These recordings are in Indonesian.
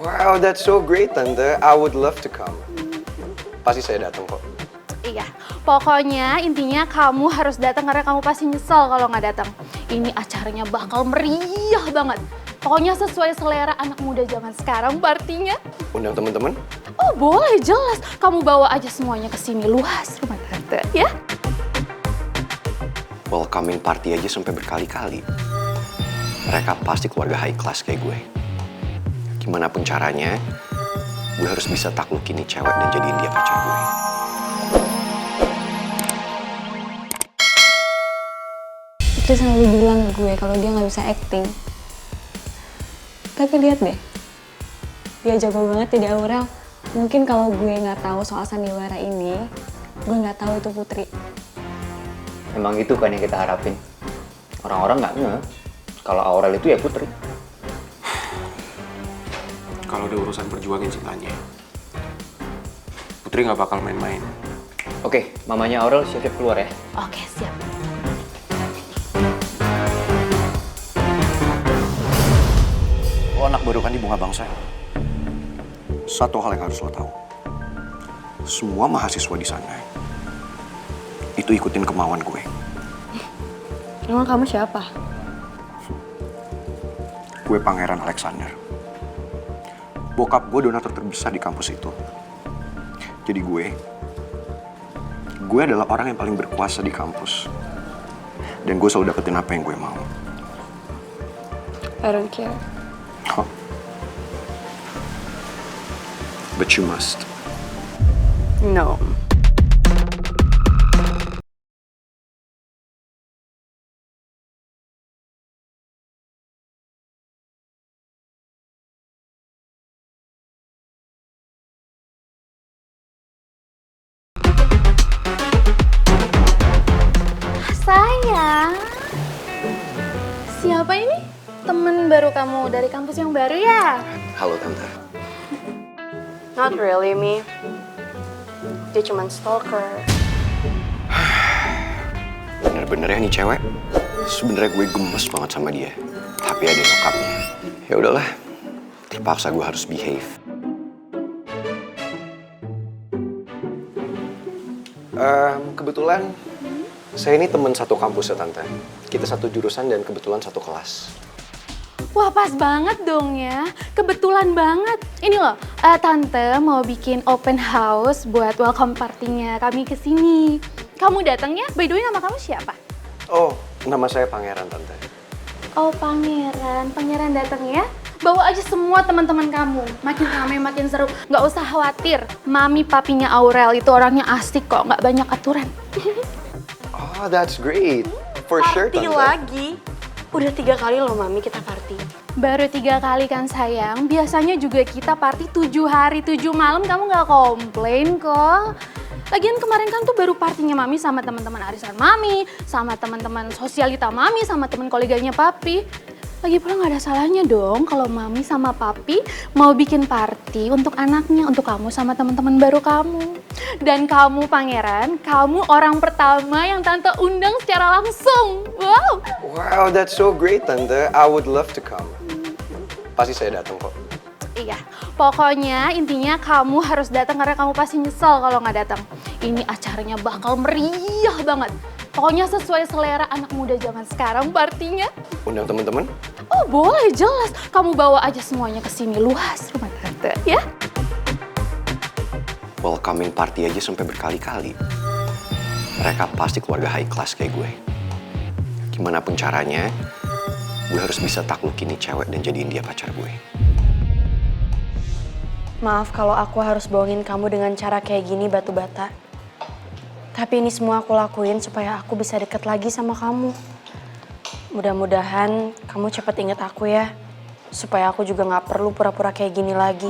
Wow, that's so great, Tante. I would love to come. Pasti saya datang kok. Iya, pokoknya intinya kamu harus datang karena kamu pasti nyesel kalau nggak datang. Ini acaranya bakal meriah banget. Pokoknya sesuai selera anak muda zaman sekarang partinya. Undang teman-teman? Oh boleh, jelas. Kamu bawa aja semuanya ke sini, luas rumah Tante, ya? Welcoming party aja sampai berkali-kali. Mereka pasti keluarga high class kayak gue. Gimana pun caranya, gue harus bisa taklukin nih cewek dan jadiin dia pacar gue. Putri selalu bilang ke gue kalau dia nggak bisa acting. Tapi lihat deh, dia jago banget jadi Aurel. Mungkin kalau gue nggak tahu soal sandiwara ini, gue nggak tahu itu Putri. Emang itu kan yang kita harapin. Orang-orang nggak ngeh kalau Aurel itu ya Putri. Kalau ada urusan perjuangin cintanya, Putri nggak bakal main-main. Oke, mamanya Aurel siap-siap keluar ya. Oke, siap. Lo anak baru kan di Bunga Bangsa. Satu hal yang harus lo tahu. Semua mahasiswa di sana itu ikutin kemauan gue. Emang kamu siapa? Gue Pangeran Alexander. Bokap gue donatur terbesar di kampus itu. Jadi gue adalah orang yang paling berkuasa di kampus. Dan gue selalu dapetin apa yang gue mau. I don't care. Huh. But you must. No. Sayang, siapa ini? Temen baru kamu dari kampus yang baru ya? Halo Tante. Not really, Mi. Dia cuma stalker. Bener-bener ya nih cewek. Sebenarnya gue gemes banget sama dia. Tapi ada nyokapnya. Ya udahlah. Terpaksa gue harus behave. Kebetulan saya ini teman satu kampus ya Tante. Kita satu jurusan dan kebetulan satu kelas. Wah pas banget dong ya, kebetulan banget. Ini loh, Tante mau bikin open house buat welcome party-nya kami ke sini. Kamu datang ya? By the way nama kamu siapa? Oh, nama saya Pangeran Tante. Oh Pangeran datang ya? Bawa aja semua teman-teman kamu. Makin ramai makin seru. Nggak usah khawatir. Mami papinya Aurel itu orangnya asik kok, nggak banyak aturan. Oh, that's great. For sure Party Tante. lagi? Udah 3 kali loh, Mami, kita party. Baru 3 kali kan sayang. Biasanya juga kita party 7 hari 7 malam. Kamu nggak komplain kok. Lagian kemarin kan tuh baru partinya Mami sama teman-teman arisan Mami, sama teman-teman sosialita Mami, sama teman koleganya Papi. Lagi pula nggak ada salahnya dong kalau Mami sama Papi mau bikin party untuk anaknya, untuk kamu sama teman-teman baru kamu. Dan kamu Pangeran, kamu orang pertama yang Tante undang secara langsung. Wow. Wow, that's so great Tante. I would love to come. Pasti saya datang kok. Iya, pokoknya intinya kamu harus datang karena kamu pasti nyesel kalau nggak datang. Ini acaranya bakal meriah banget. Pokoknya sesuai selera anak muda zaman sekarang partinya. Undang teman-teman? Oh boleh, jelas. Kamu bawa aja semuanya ke sini, luas rumah Tante, ya? Welcoming party aja sampai berkali-kali. Mereka pasti keluarga high class kayak gue. Gimana pun caranya, gue harus bisa taklukin nih cewek dan jadiin dia pacar gue. Maaf kalau aku harus bohongin kamu dengan cara kayak gini batu bata. Tapi ini semua aku lakuin supaya aku bisa deket lagi sama kamu. Mudah-mudahan kamu cepet inget aku ya. Supaya aku juga gak perlu pura-pura kayak gini lagi.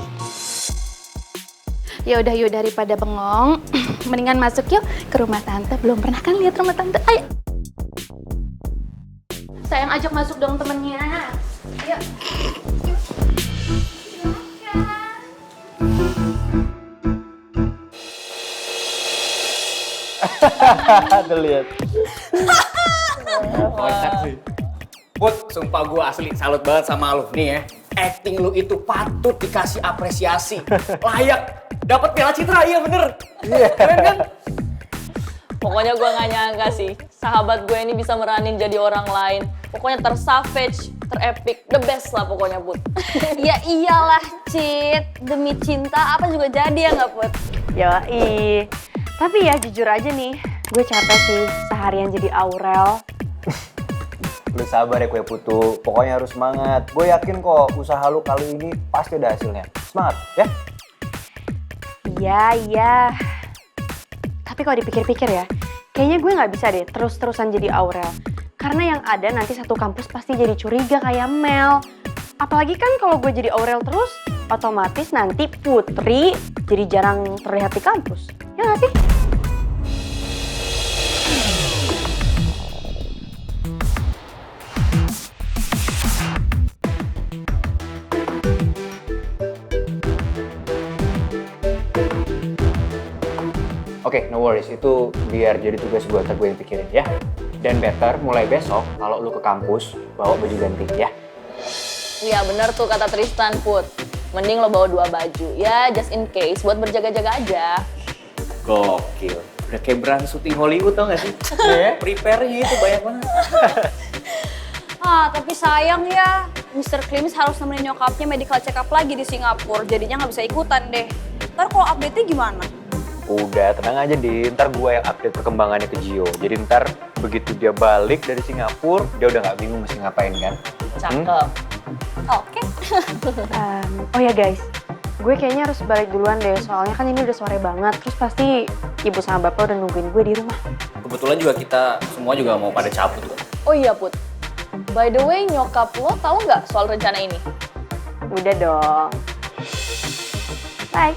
Ya udah yuk daripada bengong, mendingan masuk yuk ke rumah Tante. Belum pernah kan lihat rumah Tante? Ayo. Sayang ajak masuk dong temennya. Ayo. Tuh lihat. Kocak sih. Put, sumpah gue asli salut banget sama lu. Nih ya, acting lu itu patut dikasih apresiasi. Layak dapat Piala Citra, iya bener. Keren kan? Pokoknya gue gak nyangka sih, sahabat gue ini bisa meranin jadi orang lain. Pokoknya tersavage, terepik, the best lah pokoknya, Put. Ya iyalah, Cit. Demi cinta apa juga jadi ya nggak, Put? Yoi. Tapi ya jujur aja nih, gue capek sih seharian jadi Aurel. Lu sabar ya kue putu, pokoknya harus semangat. Gue yakin kok usaha lu kali ini pasti ada hasilnya. Semangat ya. Iya. Tapi kalau dipikir-pikir ya, kayaknya gue nggak bisa deh terus-terusan jadi Aurel. Karena yang ada nanti satu kampus pasti jadi curiga kayak Mel. Apalagi kan kalau gue jadi Aurel terus, otomatis nanti Putri jadi jarang terlihat di kampus. Ya nggak sih? Oke, no worries. Itu biar jadi tugas gue yang pikirin ya. Dan better mulai besok kalau lu ke kampus bawa baju ganti ya. Iya bener tuh kata Tristan, Put. Mending lo bawa 2 baju, ya just in case buat berjaga-jaga aja. Gokil. Udah kayak brand syuting Hollywood tau gak sih? Prepare-nya itu banyak banget. Tapi sayang ya, Mr. Klims harus nemenin nyokapnya medical check up lagi di Singapura. Jadinya nggak bisa ikutan deh. Ntar kalau update-nya gimana? Udah, tenang aja Din. Ntar gue yang update perkembangannya ke Gio. Jadi ntar begitu dia balik dari Singapura, dia udah nggak bingung mesti ngapain kan. Cakep. Oke. Oh ya guys, gue kayaknya harus balik duluan deh. Soalnya kan ini udah sore banget. Terus pasti ibu sama bapak udah nungguin gue di rumah. Kebetulan juga kita semua juga mau pada cabut kok. Oh iya, Put. By the way, nyokap lo tahu nggak soal rencana ini? Udah dong. Bye.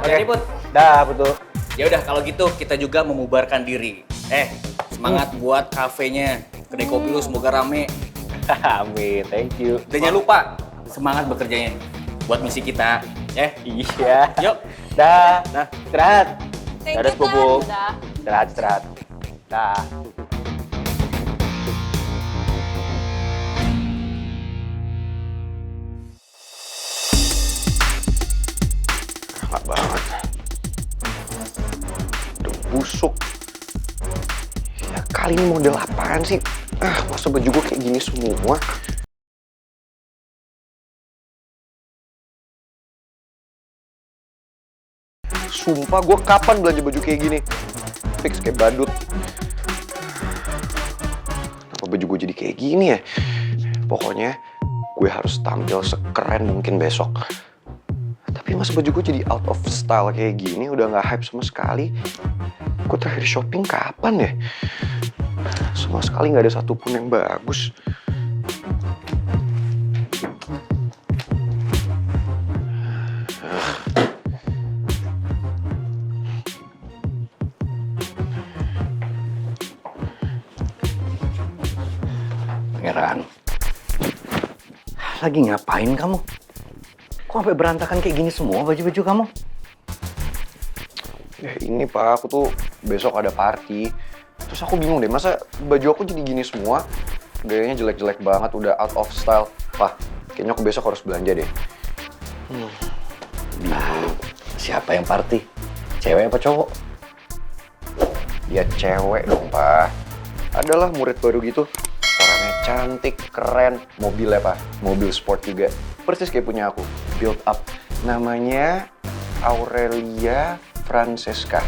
Oke, nih, Put. Dah, betul. Ya udah kalau gitu kita juga memubarkan diri. Semangat buat kafenya. Kedai kopi lu semoga rame. Amin, thank you. Dan jangan lupa semangat bekerjanya buat misi kita. Iya. Yuk. Dah. Dah. Istirahat. Thank Dadah, you, Bobo. Udah. Istirahat. Dah. Lama banget. Udah busuk. Ya kali ini model apaan sih? Masa baju gue kayak gini semua? Sumpah gue kapan belanja baju kayak gini? Fix kayak badut. Kenapa baju gue jadi kayak gini ya? Pokoknya gue harus tampil sekeren mungkin besok. Tapi masa baju gue jadi out of style kayak gini, udah gak hype sama sekali. Gue terakhir shopping kapan ya? Sama sekali gak ada satupun yang bagus. Pangeran, Lagi ngapain kamu? Kok sampai berantakan kayak gini semua baju-baju kamu? ya ini Pak, aku tuh besok ada party. Terus aku bingung deh, masa baju aku jadi gini semua? Gayanya jelek-jelek banget, udah out of style. Pak, kayaknya aku besok harus belanja deh. Bingung. Siapa yang party? Cewek apa cowok? Ya cewek dong, Pak. Adalah murid baru gitu. Orangnya cantik, keren. Mobilnya, Pak. Mobil sport juga. Persis kayak punya aku. Build up. Namanya Aurelia Francesca.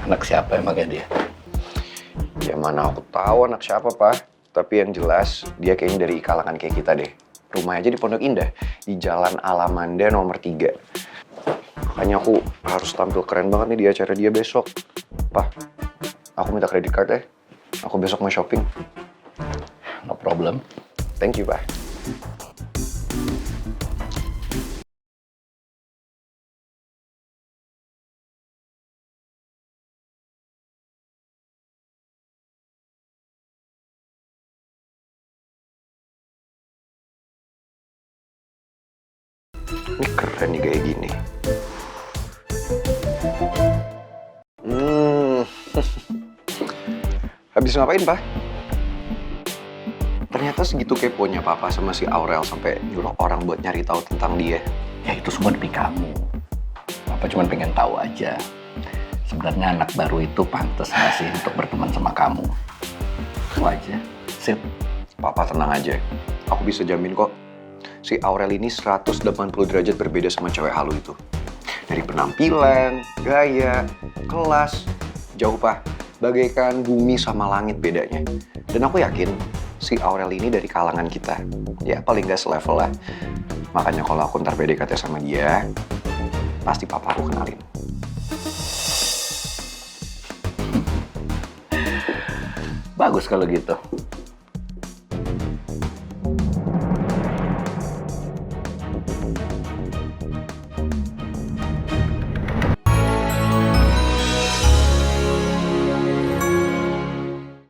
Anak siapa emangnya dia? Ya mana aku tahu anak siapa, Pak. Tapi yang jelas, dia kayaknya dari kalangan kayak kita deh. Rumahnya aja di Pondok Indah. Di Jalan Alamanda nomor 3. Makanya aku harus tampil keren banget nih di acara dia besok. Pak, aku minta credit card ya. Aku besok mau shopping. No problem. Thank you, Pak. Ini keren nih kayak gini. Habis ngapain, Pak? Ternyata segitu keponya papa sama si Aurel sampai nyuruh orang buat nyari tahu tentang dia. Ya itu semua demi kamu. Papa cuma pengen tahu aja. Sebenarnya anak baru itu pantas nggak sih untuk berteman sama kamu? Itu aja. Sip. Papa tenang aja. Aku bisa jamin kok. Si Aurel ini 180 derajat berbeda sama cewek halu itu. Dari penampilan, gaya, kelas, jauh Pak. Bagaikan bumi sama langit bedanya. Dan aku yakin si Aurel ini dari kalangan kita. Ya paling gak selevel lah. Makanya kalau aku ntar PDKT sama dia, pasti papa aku kenalin. Bagus kalau gitu.